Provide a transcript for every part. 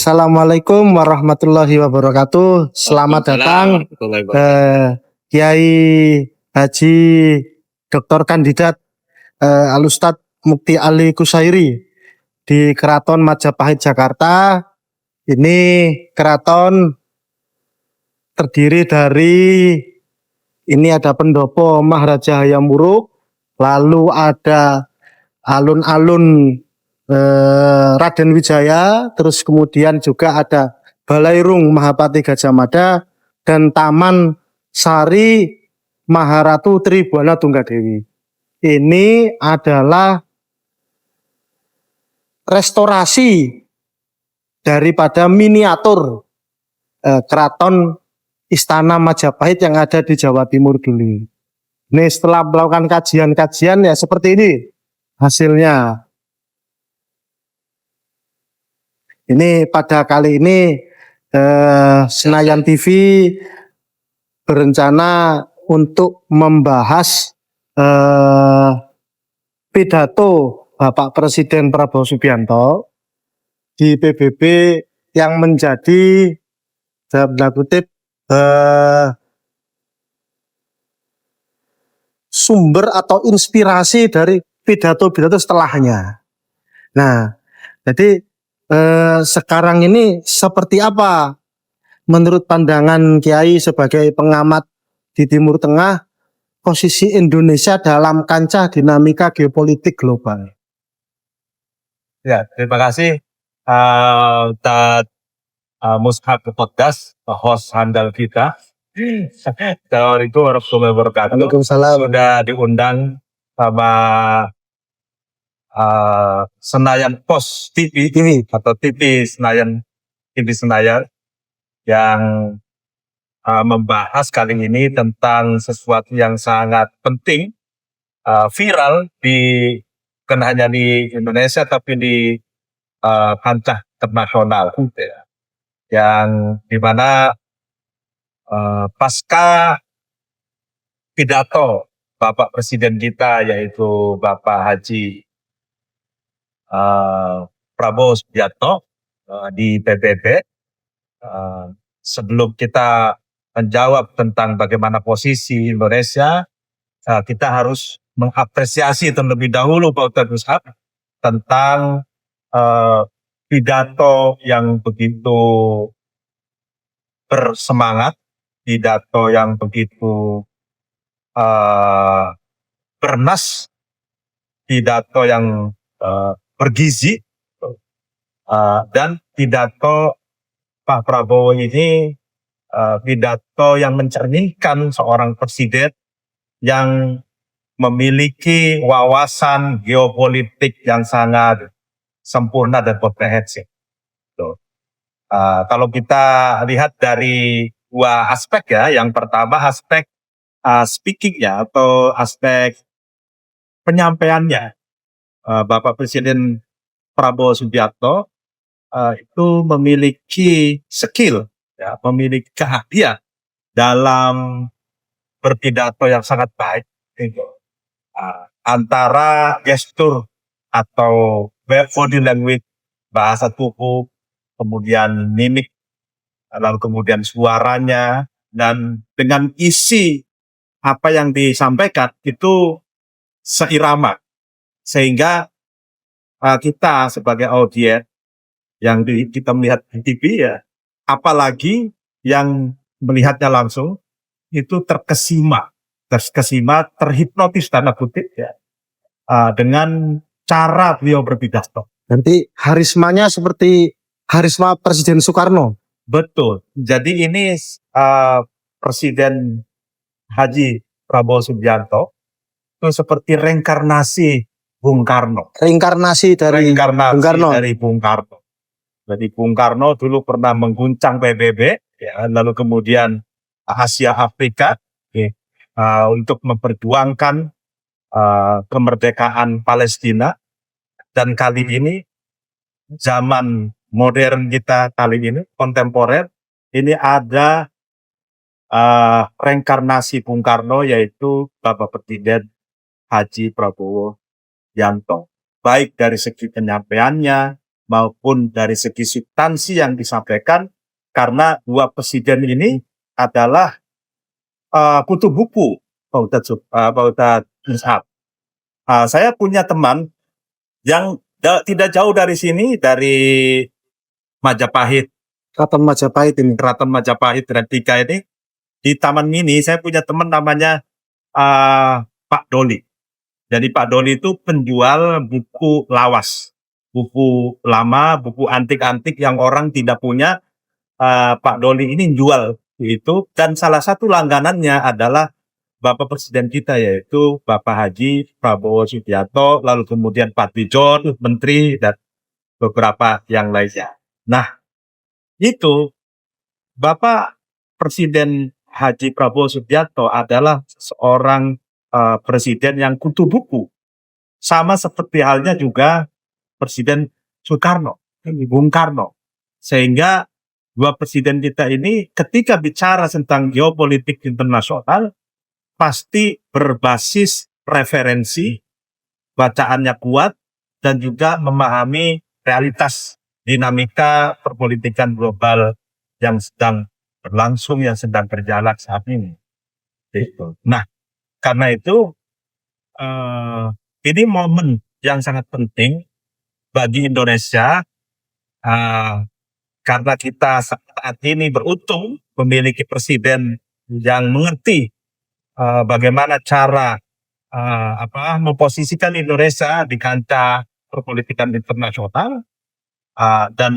Assalamualaikum warahmatullahi wabarakatuh. Selamat datang Kiai Haji Dr. Kandidat Alustad Mukti Ali Kusairi di Keraton Majapahit Jakarta. Ini keraton terdiri dari ada pendopo Maharaja Hayam Wuruk, lalu ada alun-alun Raden Wijaya, terus kemudian juga ada Balairung Mahapati Gajah Mada dan Taman Sari Maharatu Tribuana Tunggadewi. Ini adalah restorasi daripada miniatur keraton Istana Majapahit yang ada di Jawa Timur dulu. Ini setelah melakukan kajian-kajian ya seperti ini hasilnya. Ini pada kali ini Senayan TV berencana untuk membahas pidato Bapak Presiden Prabowo Subianto di PBB yang menjadi dalam tanda kutip sumber atau inspirasi dari pidato-pidato setelahnya. Nah, jadi sekarang ini seperti apa menurut pandangan Kiai sebagai pengamat di Timur Tengah posisi Indonesia dalam kancah dinamika geopolitik global? Ya, terima kasih Ustaz Mushab Podcast, host handal kita. Assalamualaikum warahmatullahi wabarakatuh. Waalaikumsalam. Sudah diundang sama Senayan Post TV atau TV Senayan yang membahas kali ini tentang sesuatu yang sangat penting, viral bukan hanya di Indonesia tapi di kancah internasional, yang dimana pasca pidato Bapak Presiden kita yaitu Bapak Haji Prabowo Subianto di PBB, sebelum kita menjawab tentang bagaimana posisi Indonesia, kita harus mengapresiasi terlebih dahulu Pak Ustadz Mushab tentang pidato yang begitu bersemangat, pidato yang begitu bernas, pidato yang bergizi, dan pidato Pak Prabowo ini pidato yang mencerminkan seorang presiden yang memiliki wawasan geopolitik yang sangat sempurna dan komprehensif. Kalau kita lihat dari dua aspek ya, yang pertama aspek speakingnya atau aspek penyampaiannya, Bapak Presiden Prabowo Subianto itu memiliki skill, ya, memiliki keahlian dalam berpidato yang sangat baik. Antara gestur atau body language, bahasa tubuh, kemudian mimik, lalu kemudian suaranya, dan dengan isi apa yang disampaikan itu seirama, sehingga kita sebagai audiens yang kita melihat di TV ya, apalagi yang melihatnya langsung itu terkesima, terhipnotis tanda kutip ya, dengan cara beliau berpidato. Nanti harismanya seperti harisma Presiden Soekarno. Betul. Jadi ini Presiden Haji Prabowo Subianto itu seperti reinkarnasi Bung Karno. Reinkarnasi dari Bung Karno. Jadi Bung Karno dulu pernah mengguncang PBB, ya, lalu kemudian Asia Afrika, untuk memperjuangkan kemerdekaan Palestina. Dan kali ini zaman modern kita kali ini kontemporer, ini ada reinkarnasi Bung Karno yaitu Bapak Presiden Haji Prabowo Subianto. Baik dari segi penyampaiannya, maupun dari segi substansi yang disampaikan, karena dua presiden ini adalah kutu buku Pak Ustadz Ishak. Saya punya teman yang tidak jauh dari sini, dari Majapahit, Keraton Majapahit Tiga ini, di Taman Mini. Saya punya teman namanya Pak Doli. Jadi Pak Doli itu penjual buku lawas, buku lama, buku antik-antik yang orang tidak punya. Pak Doli ini jual itu, dan salah satu langganannya adalah Bapak Presiden kita, yaitu Bapak Haji Prabowo Subianto, lalu kemudian Pak John, Menteri, dan beberapa yang lainnya. Nah, itu Bapak Presiden Haji Prabowo Subianto adalah seorang presiden yang kutu buku. Sama seperti halnya juga Presiden Soekarno, Bung Karno. Sehingga dua presiden kita ini ketika bicara tentang geopolitik internasional pasti berbasis referensi, bacaannya kuat, dan juga memahami realitas dinamika perpolitikan global yang sedang berlangsung, yang sedang berjalan saat ini. Nah, karena itu ini momen yang sangat penting bagi Indonesia, karena kita saat ini beruntung memiliki presiden yang mengerti bagaimana cara memposisikan Indonesia di kancah perpolitikan internasional, dan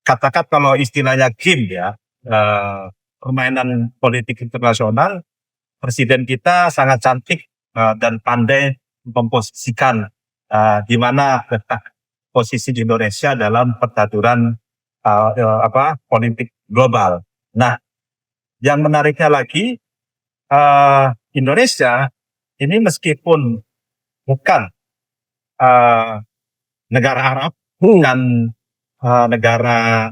katakan kalau istilahnya game ya, permainan politik internasional, presiden kita sangat cantik dan pandai memposisikan di mana letak posisi di Indonesia dalam percaturan politik global. Nah, yang menariknya lagi, Indonesia ini meskipun bukan negara Arab, bukan negara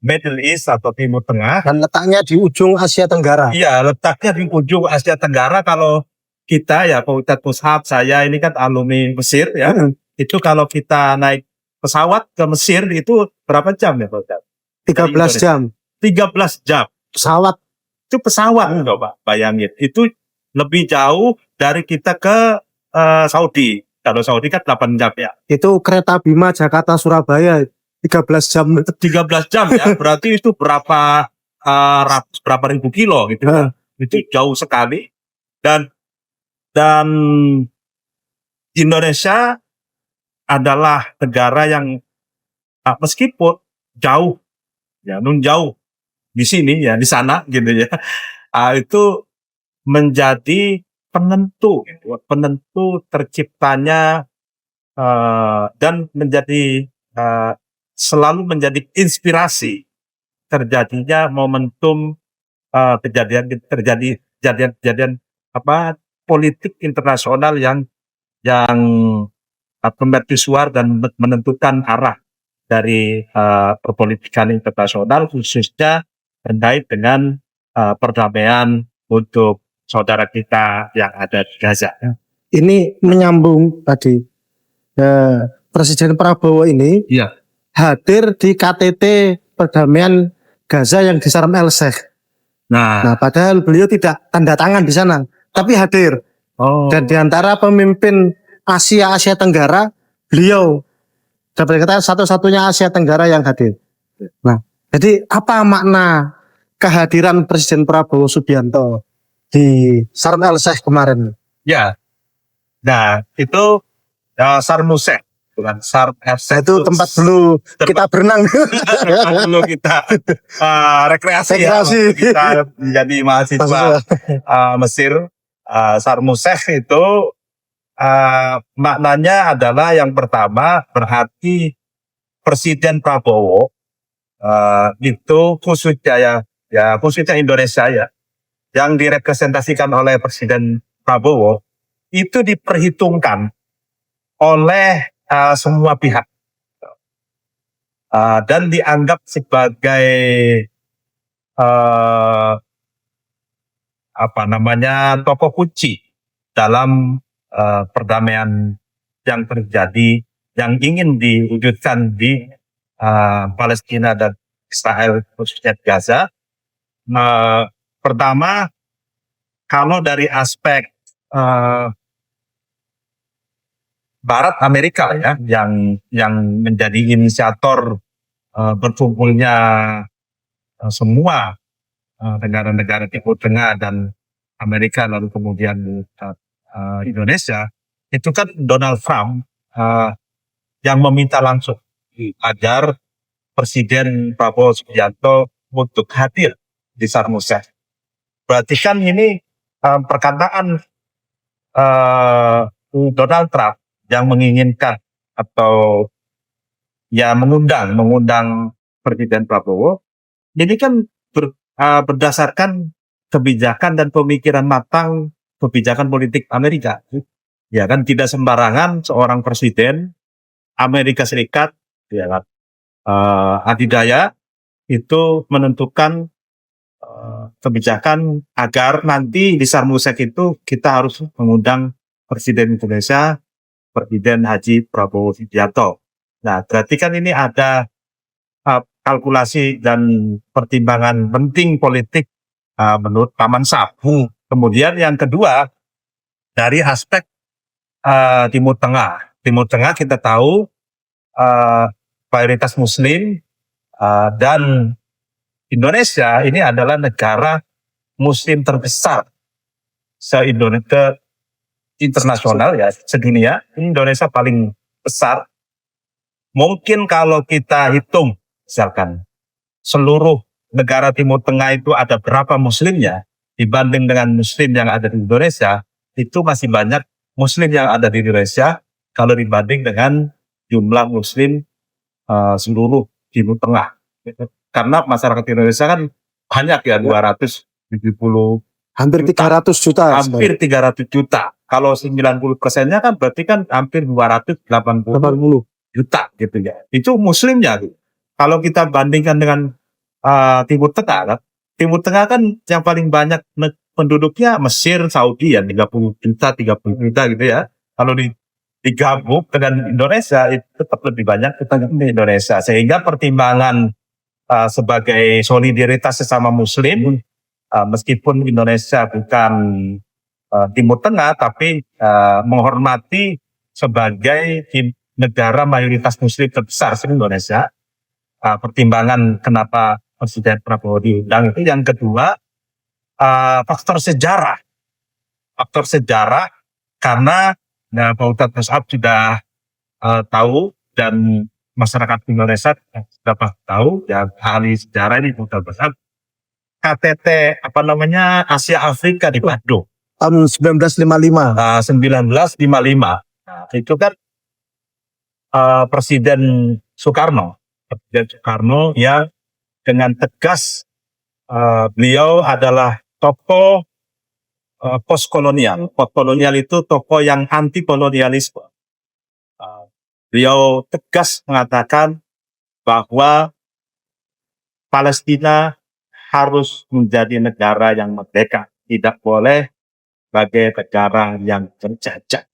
Middle East atau Timur Tengah, Dan letaknya di ujung Asia Tenggara. iya, letaknya di ujung Asia Tenggara. Kalau kita ya, Pak Ustadz Mushab, saya ini kan alumni Mesir ya. Itu kalau kita naik pesawat ke Mesir itu berapa jam ya Pak Ustadz? 13 jam. 13 jam. Pesawat. Itu pesawat, coba bayangin. Itu lebih jauh dari kita ke Saudi. Kalau Saudi kan 8 jam ya. Itu kereta Bima Jakarta Surabaya 13 jam. 13 jam ya. Berarti itu berapa ribu kilo gitu. Itu jauh sekali. Dan Indonesia adalah negara yang meskipun jauh ya, jauh di sini ya, di sana gitu ya, itu menjadi penentu terciptanya dan menjadi selalu menjadi inspirasi terjadinya momentum kejadian politik internasional yang mercusuar dan menentukan arah dari perpolitikan internasional, khususnya terkait dengan perdamaian untuk saudara kita yang ada di Gaza. Ini menyambung tadi, Presiden Prabowo ini hadir di KTT perdamaian Gaza yang di Sharm El Sheikh. Nah, padahal beliau tidak tanda tangan di sana, tapi hadir. Dan di antara pemimpin Asia Tenggara, beliau dapat dikatakan satu-satunya Asia Tenggara yang hadir. Nah, jadi apa makna kehadiran Presiden Prabowo Subianto di Sharm El Sheikh kemarin? Ya, nah itu Sharm El Sheikh, bukan Sharm El Sheikh. Itu tempat dulu kita berenang. Dulu kita rekreasi. Kita jadi mahasiswa Mesir. Sharm El Sheikh itu maknanya adalah yang pertama berarti Presiden Prabowo itu khususnya khususnya Indonesia ya, yang direpresentasikan oleh Presiden Prabowo itu diperhitungkan oleh semua pihak dan dianggap sebagai tokoh kunci dalam perdamaian yang terjadi yang ingin diwujudkan di Palestina dan Israel khususnya Gaza. Pertama, kalau dari aspek Barat Amerika ya, yang menjadi inisiator berkumpulnya semua negara-negara Timur Tengah dan Amerika lalu kemudian Indonesia, itu kan Donald Trump yang meminta langsung agar Presiden Prabowo Subianto untuk hadir di Sharm el-Sheikh. Berarti kan ini perkataan Donald Trump yang menginginkan atau ya mengundang Presiden Prabowo, ini kan berdasarkan kebijakan dan pemikiran matang kebijakan politik Amerika. Ya kan, tidak sembarangan seorang presiden Amerika Serikat ya kan, adidaya itu menentukan kebijakan agar nanti di Sharm el-Sheikh itu kita harus mengundang Presiden Indonesia, Presiden Haji Prabowo Subianto. Nah, berarti kan ini ada kalkulasi dan pertimbangan penting politik menurut Paman Sam. Kemudian yang kedua, dari aspek Timur Tengah. Timur Tengah kita tahu mayoritas Muslim dan Indonesia ini adalah negara Muslim terbesar se-Indonesia internasional ya, sedunia. Indonesia paling besar. Mungkin kalau kita hitung misalkan seluruh negara Timur Tengah itu ada berapa muslimnya dibanding dengan muslim yang ada di Indonesia, itu masih banyak muslim yang ada di Indonesia kalau dibanding dengan jumlah muslim seluruh Timur Tengah. Karena masyarakat Indonesia kan banyak ya, 270 Hampir 300 juta. Hampir 300 juta. Kalau 90%-nya kan berarti kan hampir 280 juta gitu ya. Itu muslimnya gitu. Kalau kita bandingkan dengan Timur Tengah kan, Timur Tengah kan yang paling banyak penduduknya Mesir, Saudi ya, 30 juta gitu ya. Kalau digabung dengan Indonesia itu tetap lebih banyak di Indonesia. Sehingga pertimbangan sebagai solidaritas sesama Muslim, meskipun Indonesia bukan Timur Tengah, tapi menghormati sebagai negara mayoritas Muslim terbesar di Indonesia. Pertimbangan kenapa Presiden Prabowo diundang itu. Yang kedua, faktor sejarah. Faktor sejarah karena Pak Ustadz Mus'ab sudah tahu dan masyarakat Indonesia sudah tahu, ya ahli sejarah ini Pak Ustadz Mus'ab, KTT Asia Afrika di Bandung Tahun 1955. 1955. Nah, itu kan Presiden Soekarno yang dengan tegas beliau adalah tokoh postkolonial. Postkolonial itu tokoh yang anti kolonialisme. Beliau tegas mengatakan bahwa Palestina harus menjadi negara yang merdeka, tidak boleh sebagai negara yang terjajah.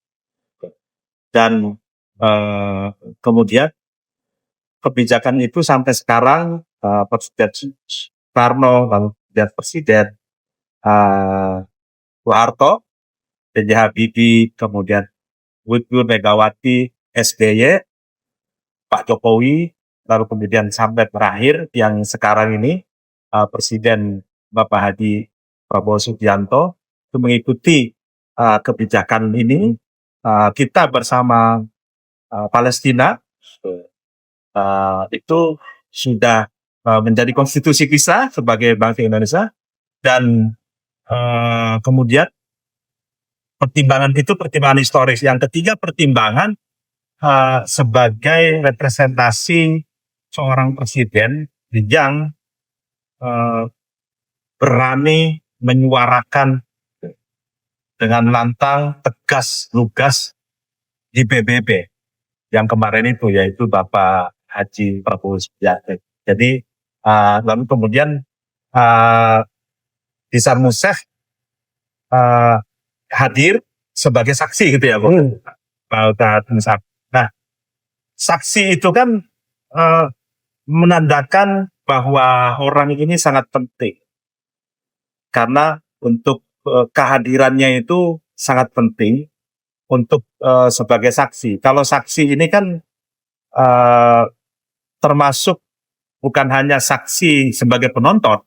Dan kemudian kebijakan itu sampai sekarang Presiden Soekarno, lalu Presiden Soeharto, B.J. Habibie, kemudian Ibu Megawati, SBY, Pak Jokowi, lalu kemudian sampai terakhir yang sekarang ini Presiden Bapak Haji Prabowo Subianto itu mengikuti kebijakan ini. Kita bersama Palestina itu sudah menjadi konstitusi kita sebagai bangsa Indonesia, dan kemudian pertimbangan itu pertimbangan historis. Yang ketiga, pertimbangan sebagai representasi seorang presiden yang berani menyuarakan dengan lantang, tegas, lugas di PBB yang kemarin itu, yaitu Bapak Haji Prabowo Subianto. Jadi lalu kemudian di Sharm el-Sheikh hadir sebagai saksi gitu ya, Pak Ustadz Mus'ab. Nah, saksi itu kan menandakan bahwa orang ini sangat penting. Karena untuk kehadirannya itu sangat penting untuk sebagai saksi. Kalau saksi ini kan termasuk bukan hanya saksi sebagai penonton,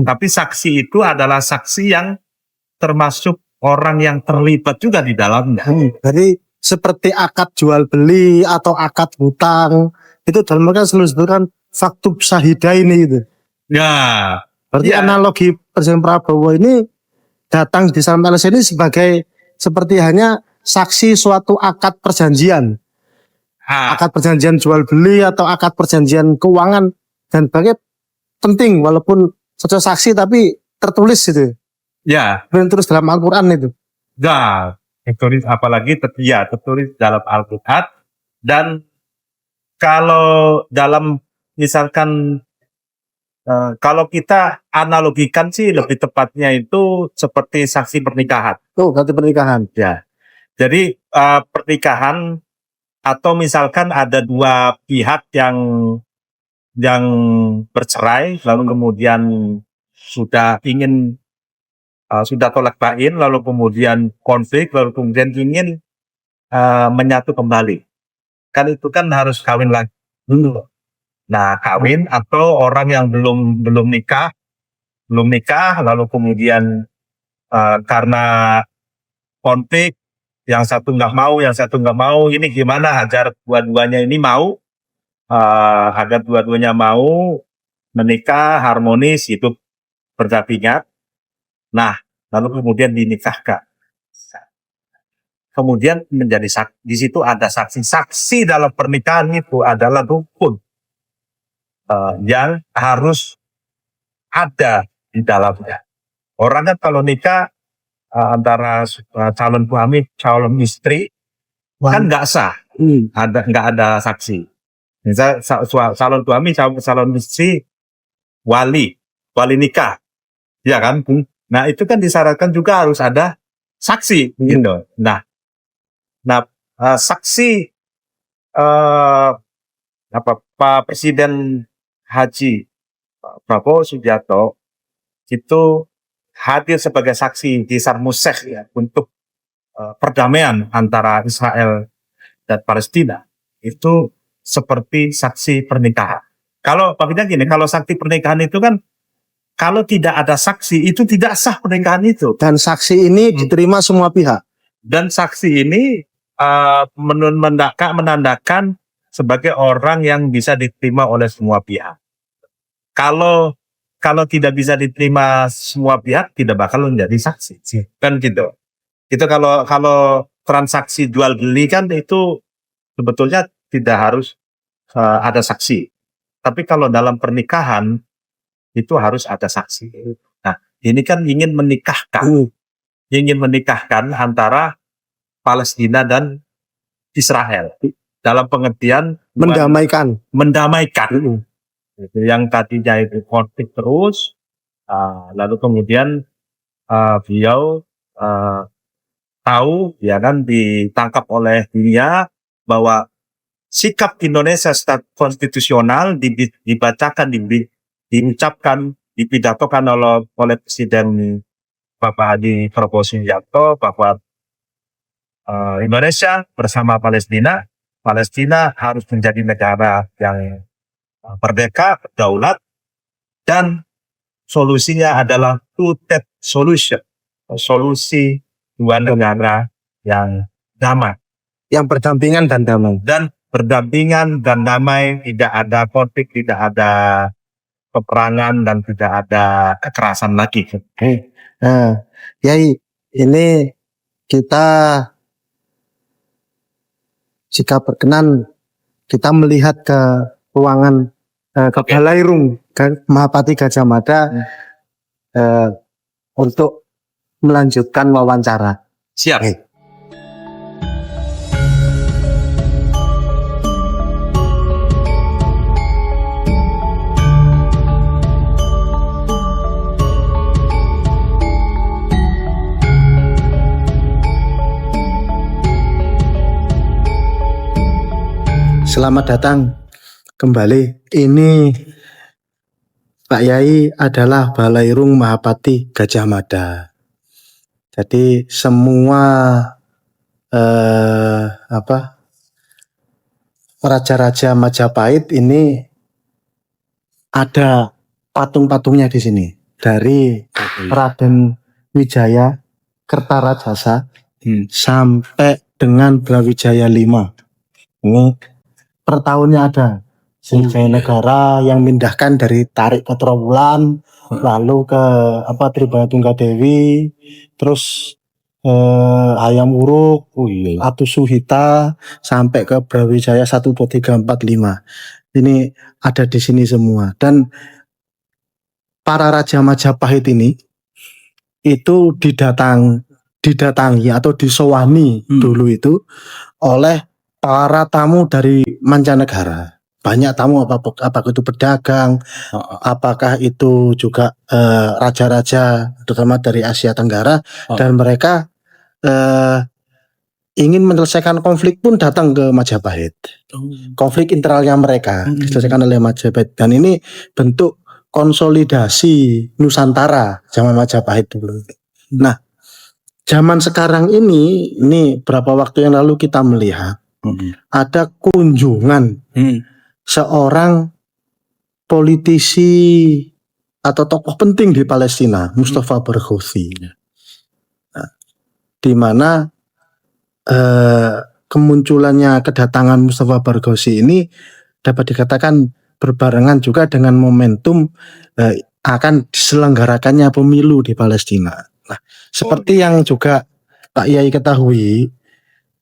tapi saksi itu adalah saksi yang termasuk orang yang terlibat juga di dalamnya. Jadi seperti akad jual beli atau akad hutang itu dalam mereka selalu disebutkan faktub syahidah ini gitu. Ya, Berarti ya. analogi Presiden Prabowo ini datang di Salam LSC ini sebagai seperti hanya saksi suatu akad perjanjian. Akad perjanjian jual beli atau akad perjanjian keuangan dan sebagainya penting walaupun saja saksi tapi tertulis gitu. Ya, Terus dalam Al-Qur'an itu. ya, tertulis apalagi tertulis dalam Al-Qur'an. Dan kalau dalam misalkan kalau kita analogikan sih lebih tepatnya itu seperti saksi pernikahan. Oh, berarti pernikahan. Ya. Jadi pernikahan atau misalkan ada dua pihak yang bercerai lalu kemudian sudah tolak bain lalu kemudian konflik lalu kemudian ingin menyatu kembali. Kan itu kan harus kawin lagi dulu. Nah, kawin atau orang yang belum nikah lalu kemudian karena konflik yang satu nggak mau, ini gimana agar dua-duanya ini mau, agar dua-duanya mau menikah harmonis itu berdampingan. Nah, lalu kemudian dinikahkan. Kemudian menjadi di situ ada saksi. Saksi dalam pernikahan itu adalah rukun yang harus ada di dalamnya. Orang kan kalau nikah antara calon suami, calon istri kan nggak sah, nggak ada saksi. Misal calon suami, calon istri, wali nikah, ya kan? Nah itu kan disyaratkan juga harus ada saksi, gitu. Nah saksi Pak Presiden Haji Prabowo Subianto itu hadir sebagai saksi di Sharm el-Sheikh ya, untuk perdamaian antara Israel dan Palestina. Itu seperti saksi pernikahan. Kalau Pak Bidang gini, kalau saksi pernikahan itu kan kalau tidak ada saksi itu tidak sah pernikahan itu. Dan saksi ini diterima semua pihak. Dan saksi ini menandakan sebagai orang yang bisa diterima oleh semua pihak. Kalau tidak bisa diterima semua pihak, tidak bakal menjadi saksi. Kan gitu. Itu kalau transaksi jual beli kan itu sebetulnya tidak harus ada saksi. Tapi kalau dalam pernikahan itu harus ada saksi. Nah, ini kan ingin menikahkan antara Palestina dan Israel. Dalam pengertian Mendamaikan. Yang tadinya itu konflik terus, lalu kemudian beliau tahu ya kan ditangkap oleh dunia bahwa sikap Indonesia secara konstitusional dibacakan, diucapkan, dipidatokan oleh Presiden Bapak Haji Prabowo Subianto bahwa Indonesia bersama Palestina harus menjadi negara yang merdeka, berdaulat, dan solusinya adalah two-state solution, solusi dua negara yang damai, yang berdampingan dan damai. Dan berdampingan dan damai, tidak ada konflik, tidak ada peperangan, dan tidak ada kekerasan lagi. Nah, Yai, ini kita jika berkenan kita melihat ke ruangan ke Balairung Mahapati Gajah Mada untuk melanjutkan wawancara. Siap. Selamat datang kembali. Ini Pak Yai adalah Balairung Mahapati Gajah Mada. Jadi semua raja-raja Majapahit ini ada patung-patungnya di sini. Dari Raden Wijaya Kertarajasa sampai dengan Brawijaya V. Ini per tahunnya ada. Sriwijaya Negara yang mindahkan dari Tarik ke Trowulan, lalu ke Tribaya Tunggadewi, terus Hayam Wuruk, Atu Suhita, sampai ke Brawijaya 1, 2, 3, 4, 5. Ini ada di sini semua. Dan para raja Majapahit ini itu didatangi atau disowani dulu itu oleh para tamu dari mancanegara. Banyak tamu, apakah itu pedagang, apakah itu juga raja-raja terutama dari Asia Tenggara, dan mereka ingin menyelesaikan konflik pun datang ke Majapahit. Konflik internalnya mereka diselesaikan oleh Majapahit, dan ini bentuk konsolidasi Nusantara zaman Majapahit dulu. Nah, zaman sekarang ini berapa waktu yang lalu kita melihat ada kunjungan seorang politisi atau tokoh penting di Palestina, Mustafa Barghouti. Nah, di mana kemunculannya kedatangan Mustafa Barghouti ini dapat dikatakan berbarengan juga dengan momentum akan diselenggarakannya pemilu di Palestina. Nah, seperti yang juga Pak Yai ketahui,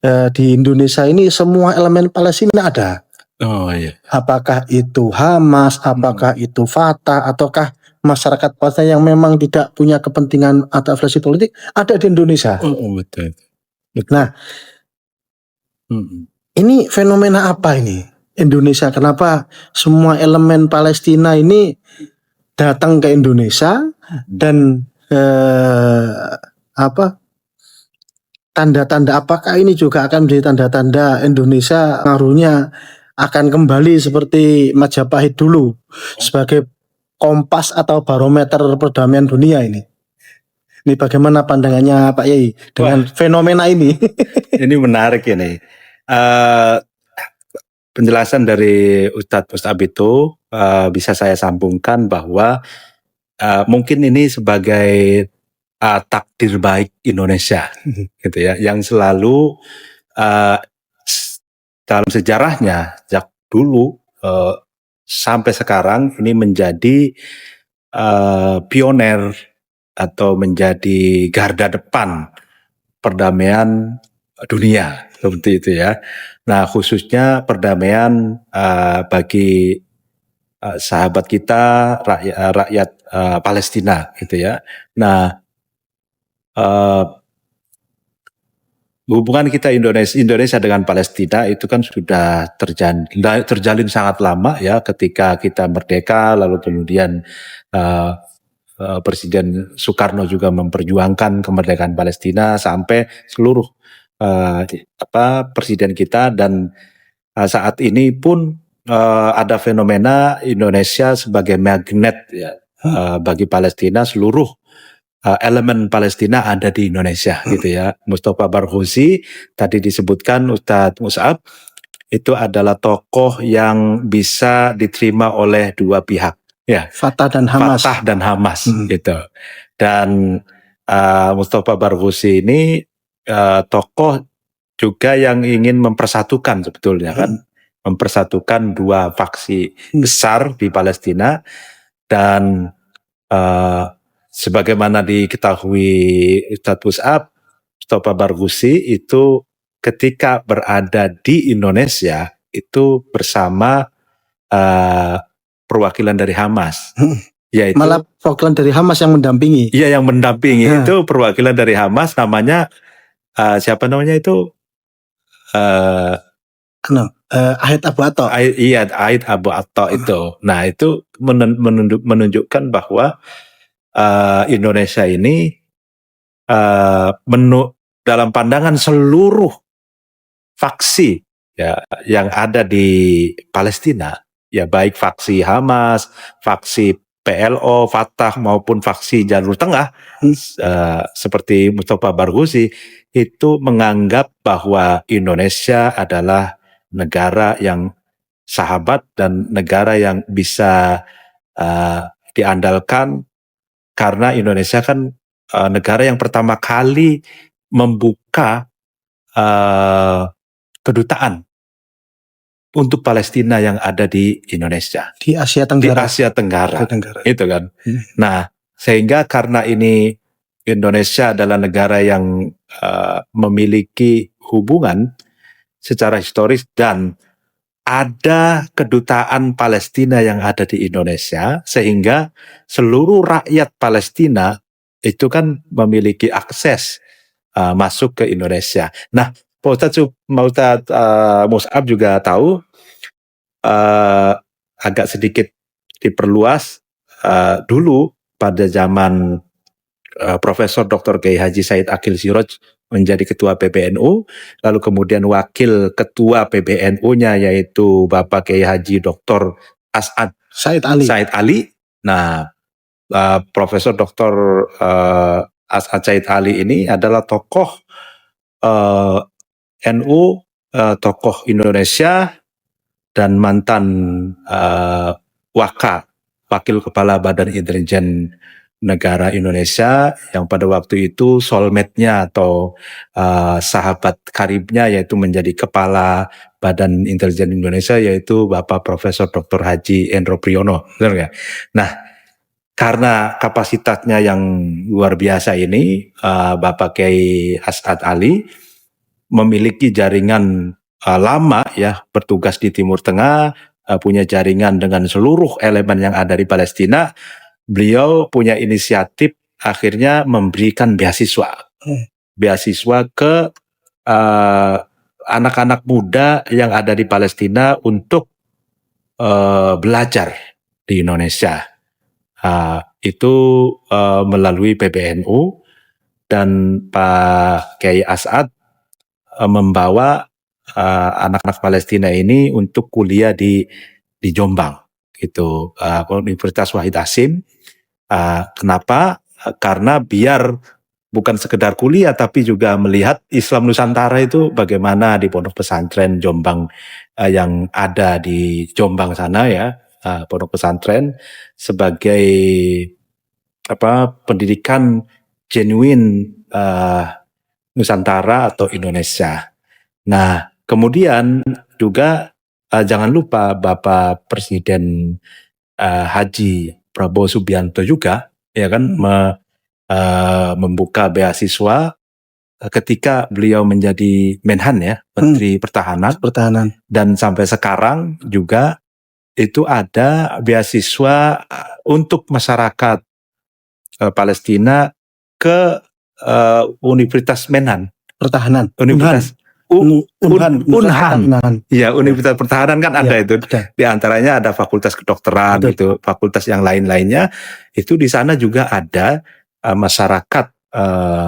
di Indonesia ini semua elemen Palestina ada. Apakah itu Hamas, apakah itu Fatah, ataukah masyarakat Palestina yang memang tidak punya kepentingan atau afiliasi politik, ada di Indonesia. Betul. Nah, ini fenomena apa ini Indonesia? Kenapa semua elemen Palestina ini datang ke Indonesia, dan tanda-tanda apakah ini juga akan menjadi tanda-tanda Indonesia pengaruhnya akan kembali seperti Majapahit dulu sebagai kompas atau barometer perdamaian dunia ini? Ini bagaimana pandangannya Pak Yai dengan fenomena ini? Ini menarik ini. Penjelasan dari Ustadz Mus'ab itu bisa saya sambungkan bahwa mungkin ini sebagai takdir baik Indonesia, gitu ya, yang selalu dalam sejarahnya sejak dulu sampai sekarang ini menjadi pioner atau menjadi garda depan perdamaian dunia, seperti itu ya. Nah, khususnya perdamaian bagi sahabat kita rakyat Palestina, gitu ya. Nah, hubungan kita Indonesia dengan Palestina itu kan sudah terjalin sangat lama ya, ketika kita merdeka, lalu kemudian Presiden Soekarno juga memperjuangkan kemerdekaan Palestina sampai seluruh presiden kita, dan saat ini pun ada fenomena Indonesia sebagai magnet ya, bagi Palestina. Seluruh elemen Palestina ada di Indonesia, gitu ya. Mustafa Barghouti tadi disebutkan Ustadz Mus'ab itu adalah tokoh yang bisa diterima oleh dua pihak, ya. Fatah dan Hamas, gitu. Dan Mustafa Barghouti ini tokoh juga yang ingin mempersatukan sebetulnya kan, mempersatukan dua faksi besar di Palestina. Dan sebagaimana diketahui Ustadz Mus'ab, Mustafa Barghouti itu ketika berada di Indonesia itu bersama perwakilan dari Hamas. Yaitu, malah perwakilan dari Hamas yang mendampingi. Iya, yang mendampingi itu perwakilan dari Hamas, namanya siapa namanya itu? Aid Abu Atta. Iya, Aid Abu Atta itu. Nah, itu menunjukkan bahwa Indonesia ini dalam pandangan seluruh faksi ya yang ada di Palestina, ya baik faksi Hamas, faksi PLO, Fatah maupun faksi Jalur Tengah seperti Mustafa Barghouti itu menganggap bahwa Indonesia adalah negara yang sahabat dan negara yang bisa diandalkan karena Indonesia kan negara yang pertama kali membuka kedutaan untuk Palestina yang ada di Indonesia. Di Asia Di Tenggara. Asia Tenggara. Asia Tenggara. Itu kan. Nah, sehingga karena ini Indonesia adalah negara yang memiliki hubungan secara historis dan ada kedutaan Palestina yang ada di Indonesia, sehingga seluruh rakyat Palestina itu kan memiliki akses masuk ke Indonesia. Nah, Pak Ustadz Mus'ab juga tahu, agak sedikit diperluas, dulu pada zaman Profesor Dr. Kiai Haji Said Akil Siroj menjadi ketua PBNU, lalu kemudian wakil ketua PBNU-nya yaitu Bapak Kiai Haji Dr. As'ad Said Ali. Nah, Profesor Dr. As'ad Said Ali ini adalah tokoh NU, tokoh Indonesia, dan mantan wakil kepala Badan Intelijen Negara Indonesia yang pada waktu itu soulmate-nya atau sahabat karibnya yaitu menjadi kepala Badan Intelijen Indonesia yaitu Bapak Profesor Dr. Haji Endro Priyono, benar nggak? Nah, karena kapasitasnya yang luar biasa ini, Bapak Kiai As'ad Ali memiliki jaringan lama ya, bertugas di Timur Tengah, punya jaringan dengan seluruh elemen yang ada di Palestina. Beliau punya inisiatif akhirnya memberikan beasiswa ke anak-anak muda yang ada di Palestina untuk belajar di Indonesia. Itu melalui PBNU, dan Pak Kiai As'ad membawa anak-anak Palestina ini untuk kuliah di Jombang, gitu, Universitas Wahid Hasim. Kenapa? Karena biar bukan sekedar kuliah tapi juga melihat Islam Nusantara itu bagaimana di pondok pesantren Jombang yang ada di Jombang sana ya, pondok pesantren sebagai pendidikan genuine Nusantara atau Indonesia. Nah, kemudian juga jangan lupa Bapak Presiden Haji Prabowo Subianto juga ya kan membuka beasiswa ketika beliau menjadi Menhan ya, Menteri Pertahanan, dan sampai sekarang juga itu ada beasiswa untuk masyarakat Palestina ke Universitas Menhan Pertahanan, Unhan. Ya, Universitas Pertahanan kan ada itu. Di antaranya ada Fakultas Kedokteran gitu, fakultas yang lain-lainnya. Itu di sana juga ada masyarakat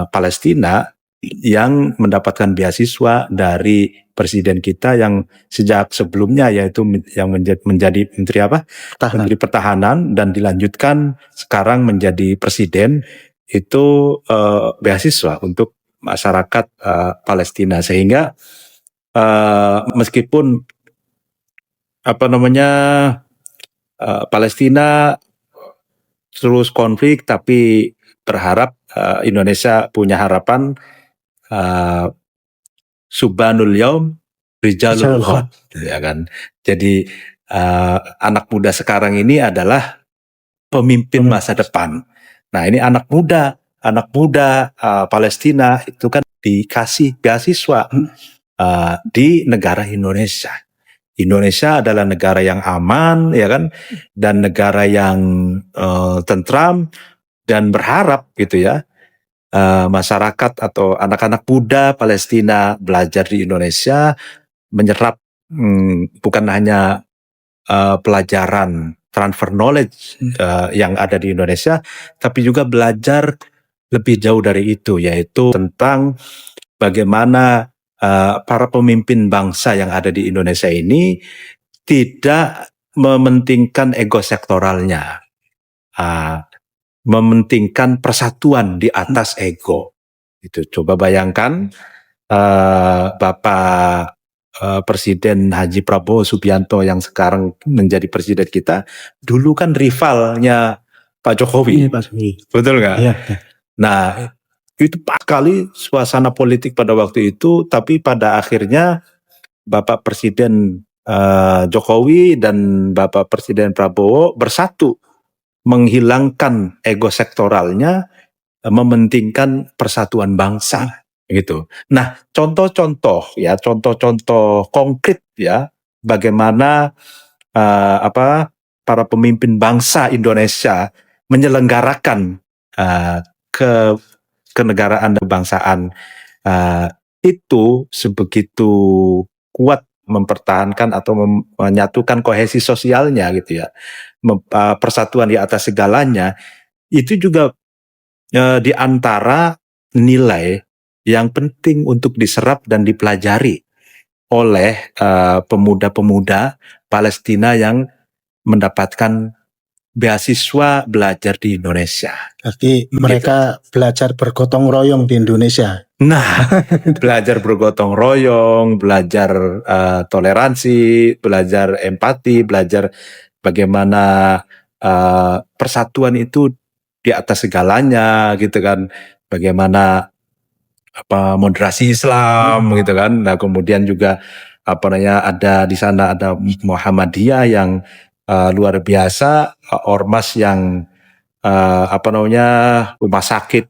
Palestina yang mendapatkan beasiswa dari presiden kita yang sejak sebelumnya yaitu yang menjadi Menteri Menteri Pertahanan dan dilanjutkan sekarang menjadi presiden, itu beasiswa untuk masyarakat Palestina, sehingga meskipun Palestina terus konflik, tapi berharap Indonesia punya harapan Subhanul Yaum Rijalul Ghad, ya kan. Jadi anak muda sekarang ini adalah pemimpin masa depan. Nah, ini anak muda Palestina itu kan dikasih beasiswa di negara Indonesia. Indonesia adalah negara yang aman, ya kan, dan negara yang tentram, dan berharap gitu ya masyarakat atau anak-anak muda Palestina belajar di Indonesia, menyerap bukan hanya pelajaran transfer knowledge yang ada di Indonesia, tapi juga belajar lebih jauh dari itu, yaitu tentang bagaimana para pemimpin bangsa yang ada di Indonesia ini tidak mementingkan ego sektoralnya, mementingkan persatuan di atas ego. Itu coba bayangkan Bapak Presiden Haji Prabowo Subianto yang sekarang menjadi presiden kita, dulu kan rivalnya Pak Jokowi. Betul nggak? Iya. Nah, itu pas sekali suasana politik pada waktu itu, tapi pada akhirnya Bapak Presiden Jokowi dan Bapak Presiden Prabowo bersatu menghilangkan ego sektoralnya, mementingkan persatuan bangsa gitu. Nah, contoh-contoh konkret ya bagaimana para pemimpin bangsa Indonesia menyelenggarakan kenegaraan dan kebangsaan itu sebegitu kuat mempertahankan atau menyatukan kohesi sosialnya gitu ya, persatuan di atas segalanya, itu juga di antara nilai yang penting untuk diserap dan dipelajari oleh pemuda-pemuda Palestina yang mendapatkan beasiswa belajar di Indonesia. Berarti mereka belajar bergotong royong di Indonesia. Nah, belajar bergotong royong, belajar toleransi, belajar empati, belajar bagaimana persatuan itu di atas segalanya gitu kan. Bagaimana moderasi Islam gitu kan. Nah, kemudian juga ada di sana ada Muhammadiyah yang luar biasa, ormas yang rumah sakit,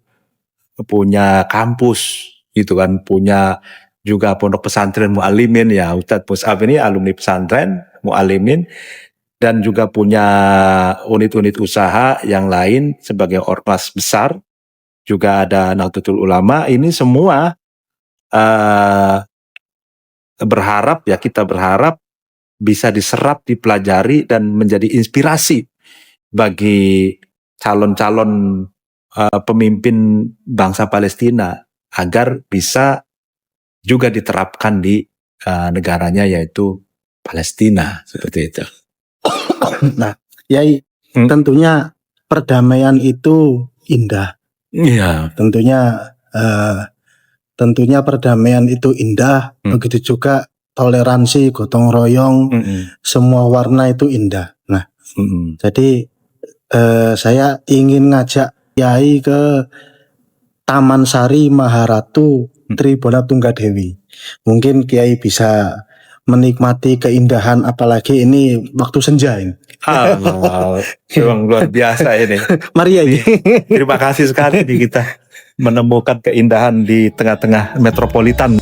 punya kampus gitu kan, punya juga pondok pesantren Mu'alimin ya, Ustadz Mus'ab ini alumni pesantren Mu'alimin, dan juga punya unit-unit usaha yang lain sebagai ormas besar, juga ada Nahdlatul Ulama. Ini semua kita berharap bisa diserap, dipelajari, dan menjadi inspirasi bagi calon-calon pemimpin bangsa Palestina agar bisa juga diterapkan di negaranya, yaitu Palestina, seperti itu. Nah, Yai, tentunya perdamaian itu indah. Iya. Tentunya perdamaian itu indah. Begitu juga toleransi, gotong royong, semua warna itu indah. Nah, jadi saya ingin ngajak Yai ke Taman Sari Maharatu Tribona Tunggadewi. Mungkin Kiai bisa menikmati keindahan, apalagi ini waktu senja ini. Memang luar biasa ini. Mari Yai. Terima kasih sekali kita menemukan keindahan di tengah-tengah metropolitan.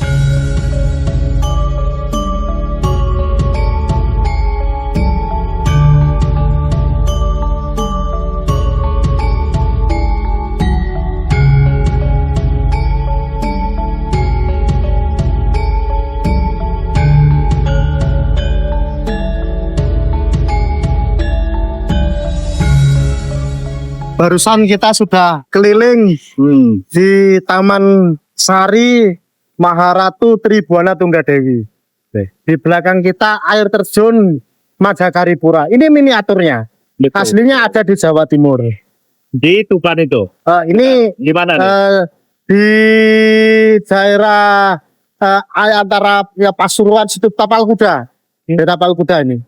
Barusan kita sudah keliling di Taman Sari Maharatu Tribona Tunggadewi. Di belakang kita air terjun Majakaripura. Ini miniaturnya. Aslinya ada di Jawa Timur. Di Tuban itu. Ini Di mana nih? di daerah antara Pasuruan situ Tapal Kuda. Di Tapal Kuda ini.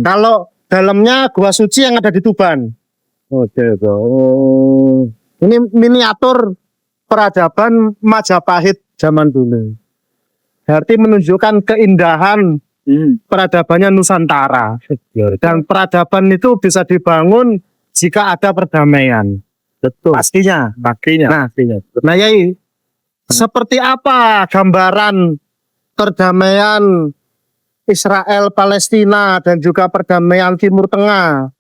Kalau dalamnya Gua Suci yang ada di Tuban. Ini miniatur peradaban Majapahit zaman dulu. Berarti menunjukkan keindahan peradabannya Nusantara. Dan peradaban itu bisa dibangun jika ada perdamaian. Betul. Pastinya. Nah, Yai, seperti apa gambaran perdamaian Israel Palestina dan juga perdamaian Timur Tengah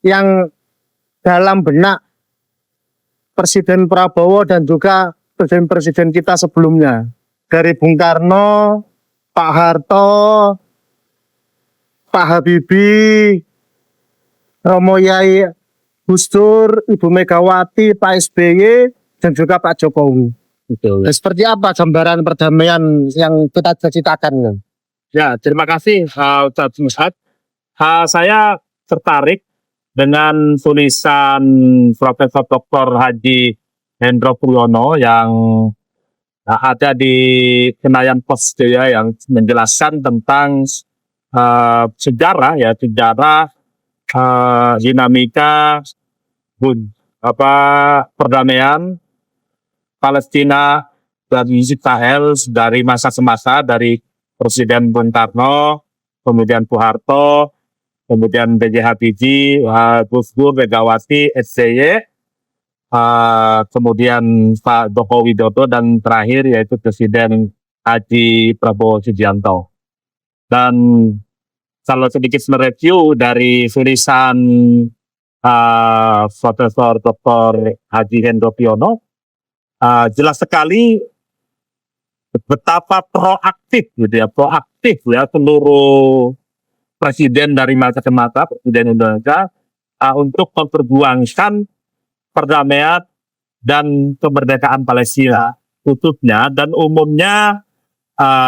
yang dalam benak Presiden Prabowo dan juga presiden-presiden kita sebelumnya, dari Bung Karno, Pak Harto, Pak Habibie, Romo Yai Gus Dur, Ibu Megawati, Pak SBY, dan juga Pak Jokowi. Betul. Dan seperti apa gambaran perdamaian yang kita cita-citakan? Ya, terima kasih Ustadz Mus'ad. Saya tertarik dengan tulisan Profesor Dr. Haji Hendro Priyono yang ada di Senayan Post ya, yang menjelaskan tentang sejarah dinamika perdamaian Palestina dan Israel dari masa ke masa, dari Presiden Bung Karno, kemudian Soeharto, kemudian B.J. Habibie, Gus Dur, Megawati, SBY, kemudian Pak Joko Widodo, dan terakhir yaitu Presiden Haji Prabowo Subianto. Dan kalau sedikit mereview dari tulisan Profesor Dr. Haji Hendro Priyono, jelas sekali betapa proaktif seluruh presiden dari masa ke masa, presiden Indonesia, untuk memperjuangkan perdamaian dan kemerdekaan Palestina khususnya, dan umumnya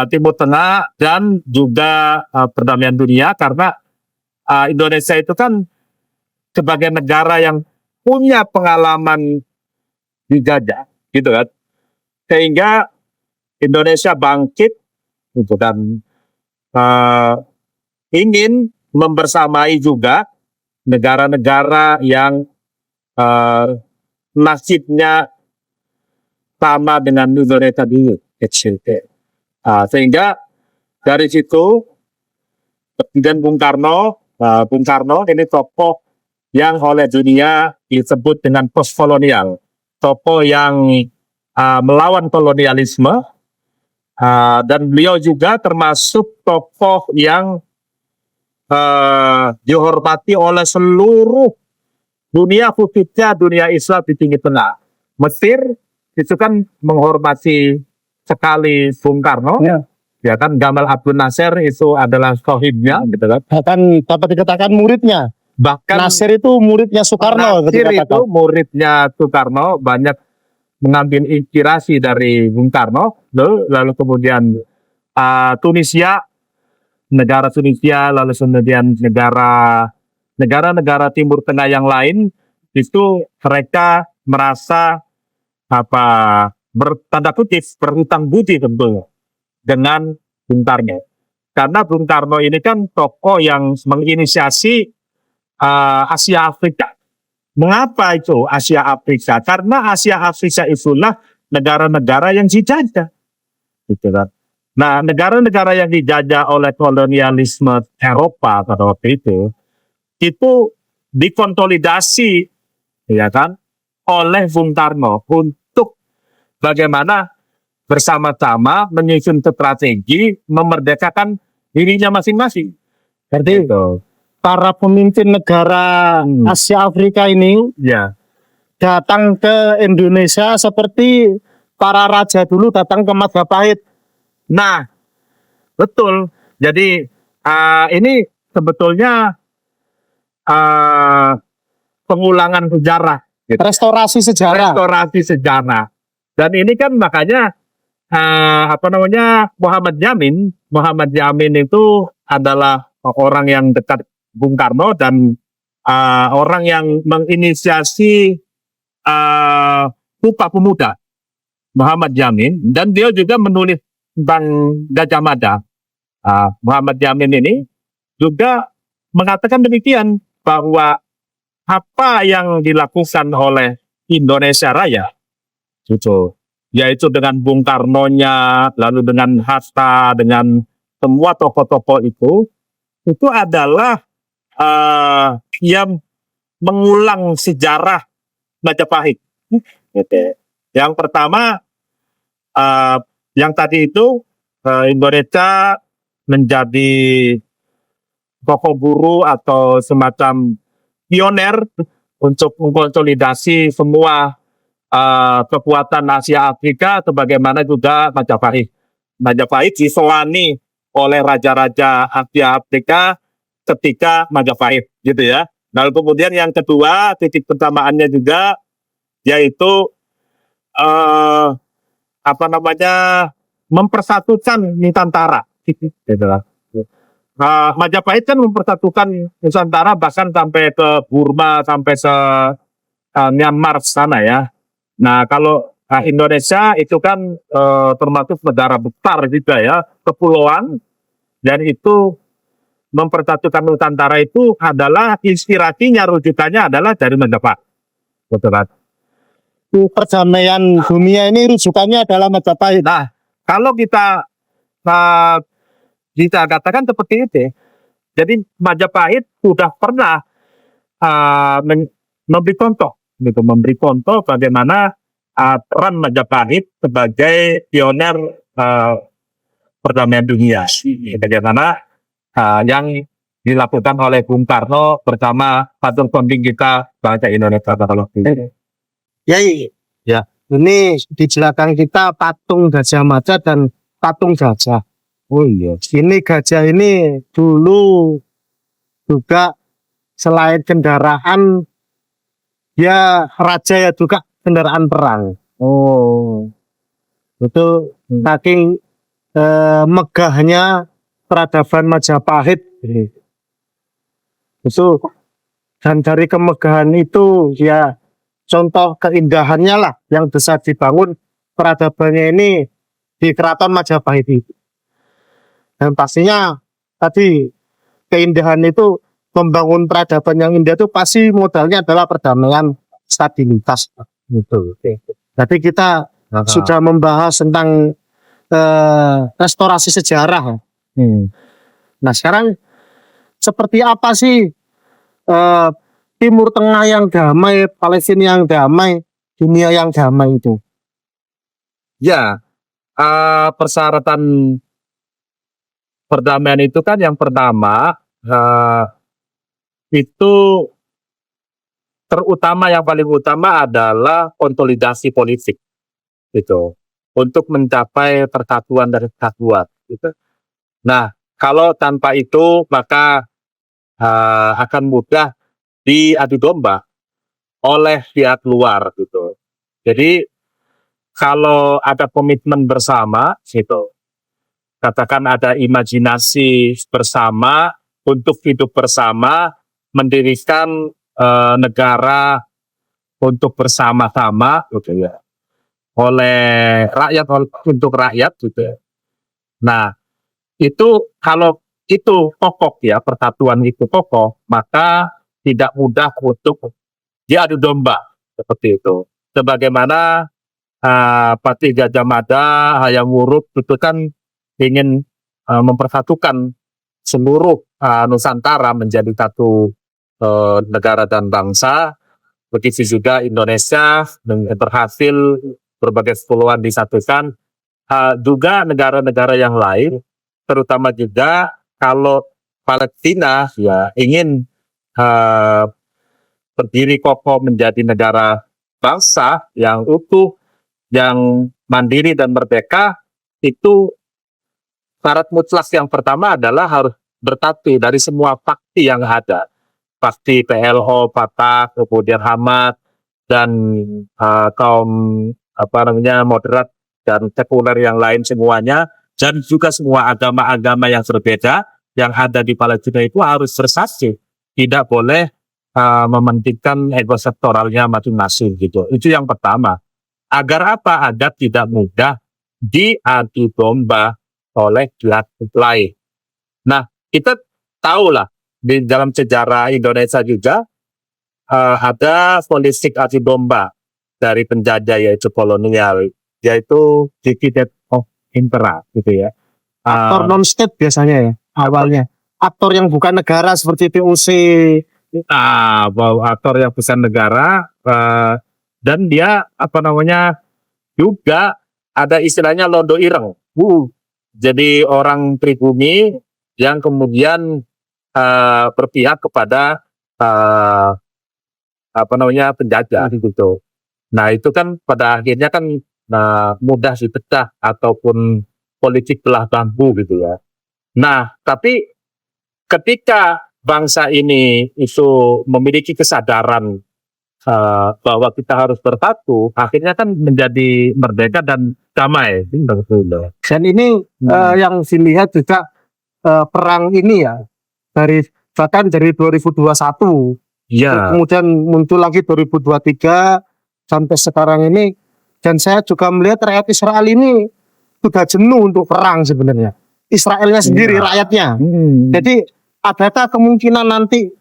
Timur Tengah dan juga perdamaian dunia, karena Indonesia itu kan sebagai negara yang punya pengalaman dijajah, gitu kan, sehingga Indonesia bangkit gitu, dan ingin membersamai juga negara-negara yang nasibnya sama dengan Indonesia dulu, sehingga dari situ Presiden Bung Karno ini tokoh yang oleh dunia disebut dengan postkolonial, tokoh yang melawan kolonialisme, dan beliau juga termasuk tokoh yang dihormati oleh seluruh dunia, khususnya dunia Islam di Timur Tengah. Mesir itu kan menghormati sekali Bung Karno, ya kan. Gamal Abdel Nasser itu adalah sohibnya, gitu kan. Bahkan dapat dikatakan muridnya. Bahkan Nasir itu muridnya Soekarno. Nasir itu muridnya Soekarno, banyak mengambil inspirasi dari Bung Karno. Lalu kemudian negara Tunisia, lalu kemudian negara-negara Timur Tengah yang lain itu mereka merasa bertanda kutip berhutang budi tentu dengan Bung Karno, karena Bung Karno ini kan tokoh yang menginisiasi Asia Afrika. Mengapa itu Asia Afrika? Karena Asia Afrika itulah negara-negara yang dijajah, gitu kan. Nah, negara-negara yang dijajah oleh kolonialisme Eropa pada waktu itu dikonsolidasi, ya kan, oleh Bung Karno untuk bagaimana bersama-sama menyusun strategi memerdekakan dirinya masing-masing. Berarti para pemimpin negara Asia Afrika ini datang ke Indonesia seperti para raja dulu datang ke Majapahit. Nah, betul. Jadi ini sebetulnya pengulangan sejarah, gitu. Restorasi sejarah. Dan ini kan makanya Muhammad Yamin itu adalah orang yang dekat Bung Karno, dan orang yang menginisiasi Sumpah Pemuda, Muhammad Yamin, dan dia juga menulis tentang Gajah Mada. Muhammad Yamin ini juga mengatakan demikian, bahwa apa yang dilakukan oleh Indonesia Raya, yaitu dengan Bung Karnonya, lalu dengan Hatta, dengan semua tokoh-tokoh itu adalah yang mengulang sejarah Majapahit. Yang pertama, yang tadi itu Indonesia menjadi tokoh buruh atau semacam pioner untuk mengkonsolidasi semua kekuatan Asia Afrika, sebagaimana juga Majapahit. Majapahit disewani oleh raja-raja Asia Afrika ketika Majapahit, gitu ya. Lalu kemudian yang kedua, titik persamaannya juga yaitu mempersatukan Nusantara. Gitu lah. Majapahit kan mempersatukan Nusantara bahkan sampai ke Burma, sampai ke Myanmar sana ya. Nah kalau Indonesia itu kan termasuk negara besar juga ya, kepulauan, dan itu mempersatukan Nusantara itu adalah inspirasinya, rujukannya adalah dari Majapahit. Betul kan? Perdamaian dunia ini rujukannya adalah Majapahit. Nah, kalau kita katakan seperti itu, jadi Majapahit sudah pernah memberi contoh bagaimana peran Majapahit sebagai pioner perdamaian dunia. Bagaimana yang dilakukan oleh Bung Karno bersama patung founding kita bangsa Indonesia. Ya. Ini di belakang kita patung Gajah Mada dan patung gajah. Oh iya. Ini gajah ini dulu juga selain kendaraan, ya raja ya juga kendaraan perang. Oh. Itu saking megahnya peradaban Majapahit. Itu, dan dari kemegahan itu ya contoh keindahannya lah yang bisa dibangun peradabannya ini di Keraton Majapahit itu. Dan pastinya tadi keindahan itu, membangun peradaban yang indah itu pasti modalnya adalah perdamaian, stabilitas. Gitu. Jadi kita sudah membahas tentang restorasi sejarah. Nah sekarang seperti apa sih Timur Tengah yang damai, Palestina yang damai, dunia yang damai itu? Ya, persyaratan perdamaian itu kan yang pertama itu terutama, yang paling utama adalah konsolidasi politik gitu untuk mencapai persatuan dan kesatuan gitu. Nah, kalau tanpa itu maka akan mudah diadu domba oleh pihak luar gitu. Jadi kalau ada komitmen bersama gitu, katakan ada imajinasi bersama untuk hidup bersama, mendirikan negara untuk bersama-sama gitu ya, oleh rakyat, untuk rakyat gitu. Nah, itu kalau itu kokoh ya, persatuan itu kokoh, maka tidak mudah untuk diadu domba seperti itu. Sebagaimana Patih Gajah Mada, Hayam Wuruk itu kan ingin mempersatukan seluruh Nusantara menjadi satu negara dan bangsa. Begitu juga Indonesia berhasil berbagai kepulauan disatukan. Juga negara-negara yang lain, terutama juga kalau Palestina ya ingin berdiri kokoh menjadi negara bangsa yang utuh, yang mandiri dan merdeka, itu syarat mutlak yang pertama adalah harus bersatu dari semua faksi yang ada. Faksi PLO, Fatah, kemudian Hamas, dan kaum moderat dan sekuler yang lain semuanya, dan juga semua agama-agama yang berbeda yang ada di Palestina itu harus bersatu. Tidak boleh mementingkan ego sektoralnya masing-masing gitu. Itu yang pertama. Agar apa? Agar tidak mudah diadu domba oleh pihak lain. Nah, kita tahulah di dalam sejarah Indonesia juga ada politik adu domba dari penjajah, yaitu kolonial, yaitu Dividend of Impera gitu ya. Aktor non-state biasanya ya awalnya. Aktor yang bukan negara seperti POC. Aktor yang bukan negara, dan dia juga ada istilahnya londo ireng. Jadi orang pribumi yang kemudian berpihak kepada penjajah gitu. Nah itu kan pada akhirnya kan mudah dipecah ataupun politik belah bambu gitu ya. Nah tapi ketika bangsa ini itu memiliki kesadaran bahwa kita harus bersatu, akhirnya kan menjadi merdeka dan damai. Dan ini yang dilihat juga perang ini ya bahkan dari 2021 Ya, kemudian muncul lagi 2023 sampai sekarang ini, dan saya juga melihat rakyat Israel ini sudah jenuh untuk perang sebenarnya. Israelnya sendiri, rakyatnya. Jadi adakah kemungkinan nanti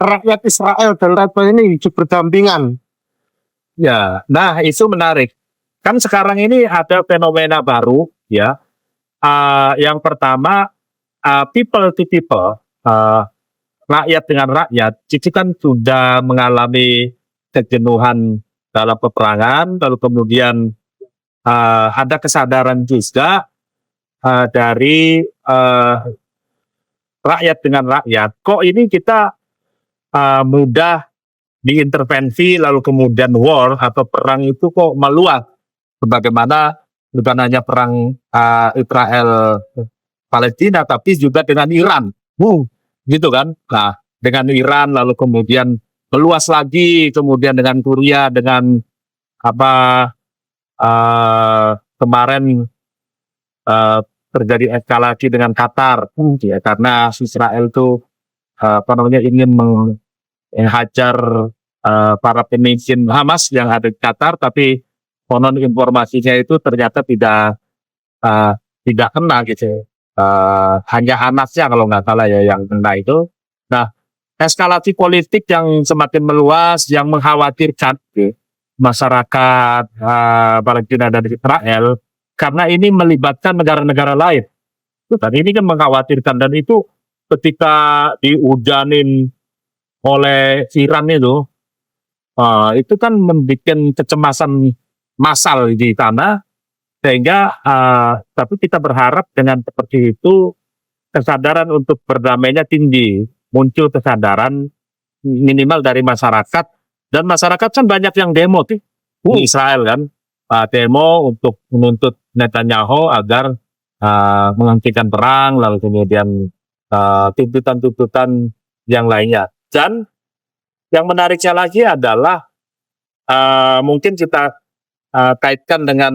rakyat Israel dan rakyat Palestina ini hidup berdampingan? ya. Nah, itu menarik. Kan sekarang ini ada fenomena baru, ya. Yang pertama, people to people, rakyat dengan rakyat, itu kan sudah mengalami kejenuhan dalam peperangan, lalu kemudian ada kesadaran juga dari rakyat dengan rakyat. Kok ini kita mudah diintervensi, lalu kemudian war atau perang itu kok meluas, sebagaimana bukan hanya perang Israel Palestina, tapi juga dengan Iran, gitu kan? Nah, dengan Iran lalu kemudian meluas lagi, kemudian dengan Korea, dengan kemarin terjadi eskalasi dengan Qatar, ya, karena Israel itu ingin menghajar para pemimpin Hamas yang ada di Qatar, tapi konon informasinya itu ternyata tidak kena gitu. Hanya Hanasnya kalau nggak salah ya yang kena itu. Nah, eskalasi politik yang semakin meluas, yang mengkhawatirkan masyarakat Palestina dan Israel, karena ini melibatkan negara-negara lain. Dan ini kan mengkhawatirkan, dan itu ketika diujanin oleh Iran itu kan membuat kecemasan massal di sana, sehingga tapi kita berharap dengan seperti itu kesadaran untuk berdamainya tinggi, muncul kesadaran minimal dari masyarakat, dan masyarakat kan banyak yang demo di Israel kan, demo untuk menuntut Netanyahu agar menghentikan perang, lalu kemudian tuntutan-tuntutan yang lainnya. Dan yang menariknya lagi adalah mungkin kita kaitkan dengan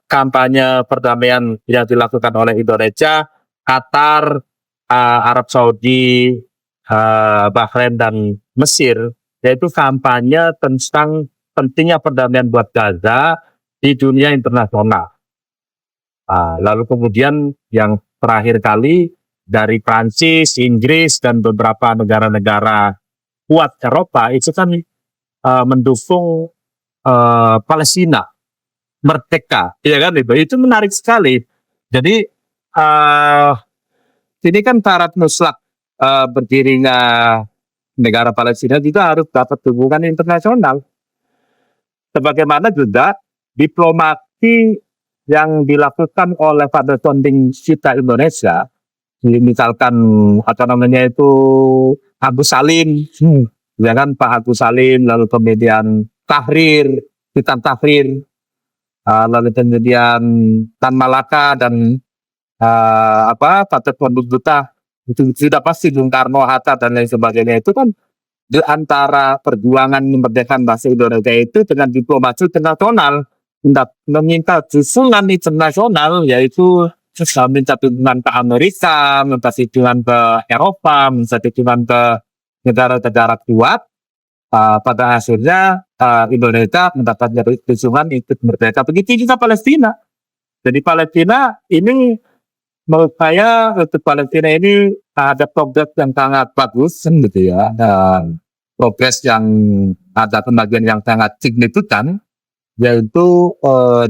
kampanye perdamaian yang dilakukan oleh Indonesia, Qatar, Arab Saudi, Bahrain dan Mesir, yaitu kampanye tentang pentingnya perdamaian buat Gaza di dunia internasional. Lalu kemudian yang terakhir kali dari Prancis, Inggris dan beberapa negara-negara kuat Eropa itu kan mendukung Palestina merdeka, ya kan itu menarik sekali. Jadi ini kan syarat mutlak berdirinya negara Palestina juga harus dapat dukungan internasional. Sebagaimana juga diplomasi yang dilakukan oleh pada founding kita Indonesia, misalkan itu Agus Salim, ya kan Pak Agus Salim, lalu kemudian Titan Tahrir, lalu kemudian Tan Malaka dan Patut Duta, itu sudah pasti Bung Karno, Hatta dan lain sebagainya, itu kan di antara perjuangan memerdekakan bangsa Indonesia itu dengan diplomasi internasional, meminta dukungan internasional, yaitu minta dukungan ke Amerika, minta dukungan ke Eropa, minta dukungan ke negara-negara kuat. Pada akhirnya Indonesia mendapatkan dukungan ikut merdeka. Begitu juga Palestina. Jadi Palestina ini, menurut saya untuk Palestina ini ada progres yang sangat bagus gitu ya, dan progres yang ada kemajuan yang sangat signifikan, yaitu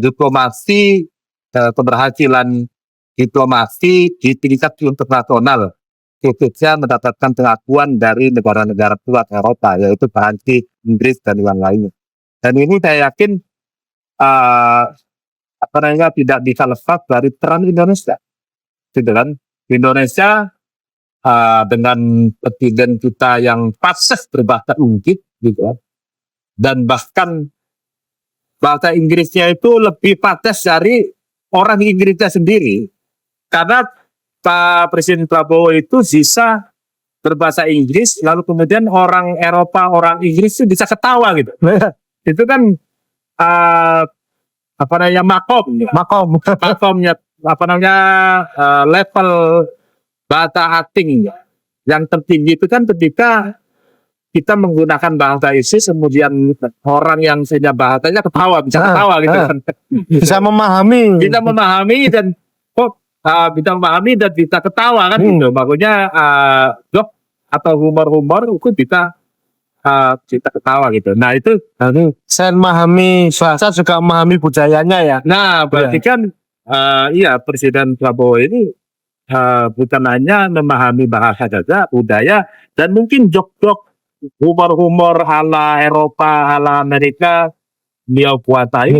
diplomasi, keberhasilan diplomasi di tingkat internasional, khususnya mendapatkan pengakuan dari negara-negara kuat Eropa, yaitu Prancis, Inggris dan yang lainnya. Dan ini saya yakin tidak bisa lepas dari peran Indonesia. Gitu kan? Indonesia dengan presiden kita yang fasih berbahasa Inggris, gitu kan, dan bahkan bahasa Inggrisnya itu lebih fasih dari orang Inggrisnya sendiri, karena Pak Presiden Prabowo itu bisa berbahasa Inggris, lalu kemudian orang Eropa, orang Inggris itu bisa ketawa gitu. Itu kan apa namanya makomnya apa namanya level bahasa asing yang tertinggi itu kan ketika kita menggunakan bahasa ISIS, kemudian orang yang punya bahasanya ketawa, bisa ketawa gitu kan. Bisa memahami. Bisa memahami dan bisa memahami dan bisa ketawa kan gitu. Makanya joke atau humor-humor itu bisa ketawa gitu. Nah itu Selain memahami bahasa juga memahami budayanya ya. nah berarti kan iya Presiden Prabowo ini bukan hanya memahami bahasa saja, budaya, dan mungkin joke-joke humor-humor ala Eropa, ala Amerika beliau kuasai.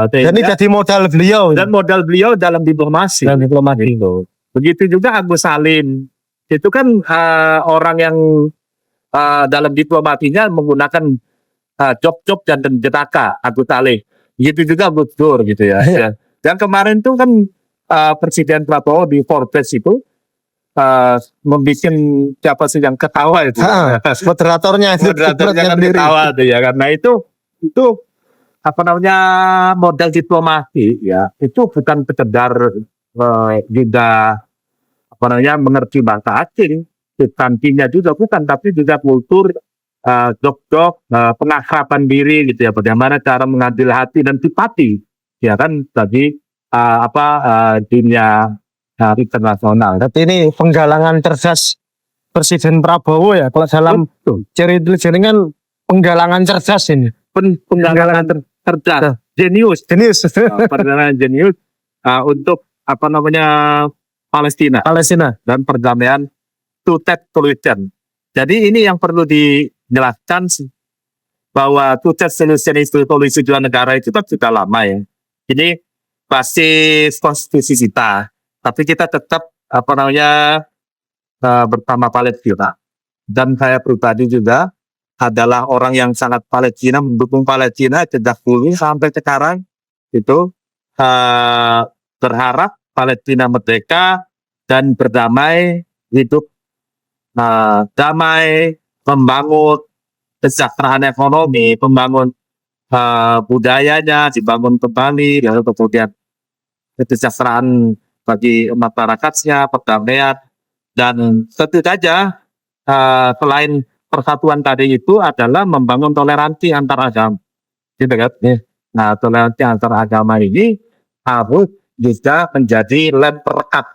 Dan ini jadi modal beliau. Dan modal beliau dalam diplomasi. Gitu. Begitu juga Agus Salim. Itu kan orang yang dalam diplomasinya menggunakan job-job dan jetaka Agus Salim. Begitu juga Gus Dur gitu ya. Dan kemarin tuh kan Presiden Prabowo di Forbes itu membuat siapa sih yang ketawa itu. Moderatornya Moderatornya kan ketawa tuh ya. Karena itu apa namanya modal diplomasi ya. Itu bukan sekedar juga apa namanya mengerti bahasa asing, substansinya juga bukan, tapi juga kultur, jok-jok, pengakraban diri gitu ya. Bagaimana cara mengambil hati dan simpati ya kan tadi dunia internasional. Berarti ini penggalangan cerdas Presiden Prabowo ya. Kalau dalam ciri intelijen kan penggalangan cerdas ini. Penggalangan cerdas, jenius. Penggalangan jenius untuk apa namanya Palestina dan perdamaian two-state solution. Jadi ini yang perlu dijelaskan bahwa two-state solution itu solusi dua negara itu kan sudah lama ya. Ini basis konstitusi kita. Tapi kita tetap apa namanya bersama Palestina. Dan saya pribadi juga adalah orang yang sangat Palestina, mendukung Palestina sejak dulu sampai sekarang. Itu berharap Palestina merdeka dan berdamai, hidup damai, membangun kesejahteraan ekonomi, membangun budayanya, dibangun kembali, lalu kemudian kesejahteraan bagi masyarakatnya, perdamaian, dan tentu saja selain persatuan tadi itu adalah membangun toleransi antar agama, gitu kan? Nah, toleransi antar agama ini harus juga menjadi lem perekat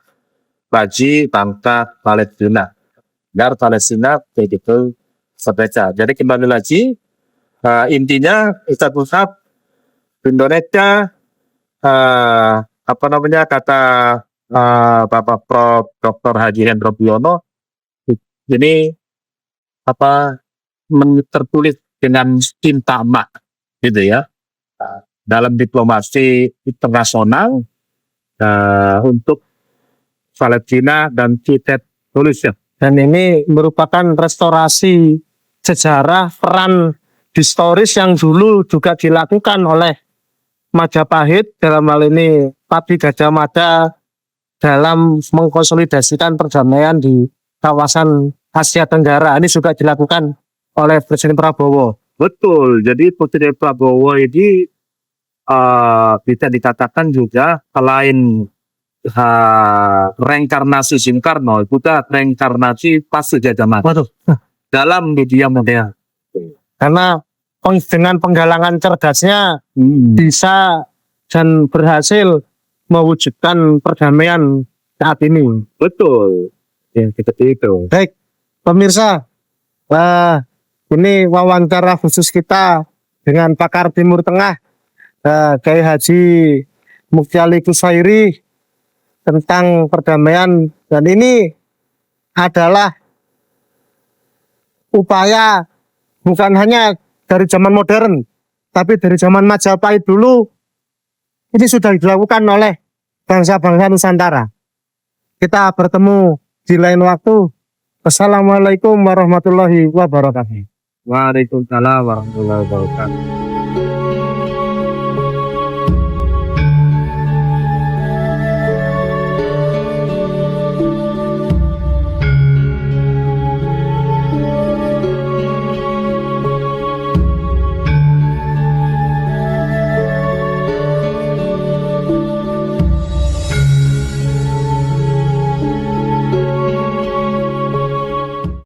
bagi bangsa Palestina, agar Palestina begitu merdeka. Jadi kembali lagi, intinya Ustadz Indonesia apa namanya kata Bapak Prof. Dr. Haji Hendro Priyono ini tertulis dengan cinta emak gitu ya dalam diplomasi internasional untuk Palestina dan two-state solution. Dan ini merupakan restorasi sejarah peran historis yang dulu juga dilakukan oleh Majapahit, dalam hal ini Pabi Gajah Mada, dalam mengkonsolidasikan perdamaian di kawasan Asia Tenggara. Ini juga dilakukan oleh Presiden Prabowo. Betul, jadi Presiden Prabowo ini bisa dikatakan juga selain reinkarnasi Bung Karno, juga reinkarnasi Pabi Gajah Mada dalam media modern. Karena dengan penggalangan cerdasnya bisa dan berhasil mewujudkan perdamaian saat ini. Betul, ya seperti itu. Baik, pemirsa, ini wawancara khusus kita dengan pakar Timur Tengah, Kiai Haji Mufti Ali Qusairi, tentang perdamaian, dan ini adalah upaya bukan hanya dari zaman modern, tapi dari zaman Majapahit dulu ini sudah dilakukan oleh bangsa-bangsa Nusantara. Kita bertemu di lain waktu. Wassalamualaikum warahmatullahi wabarakatuh. Waalaikumsalam warahmatullahi wabarakatuh.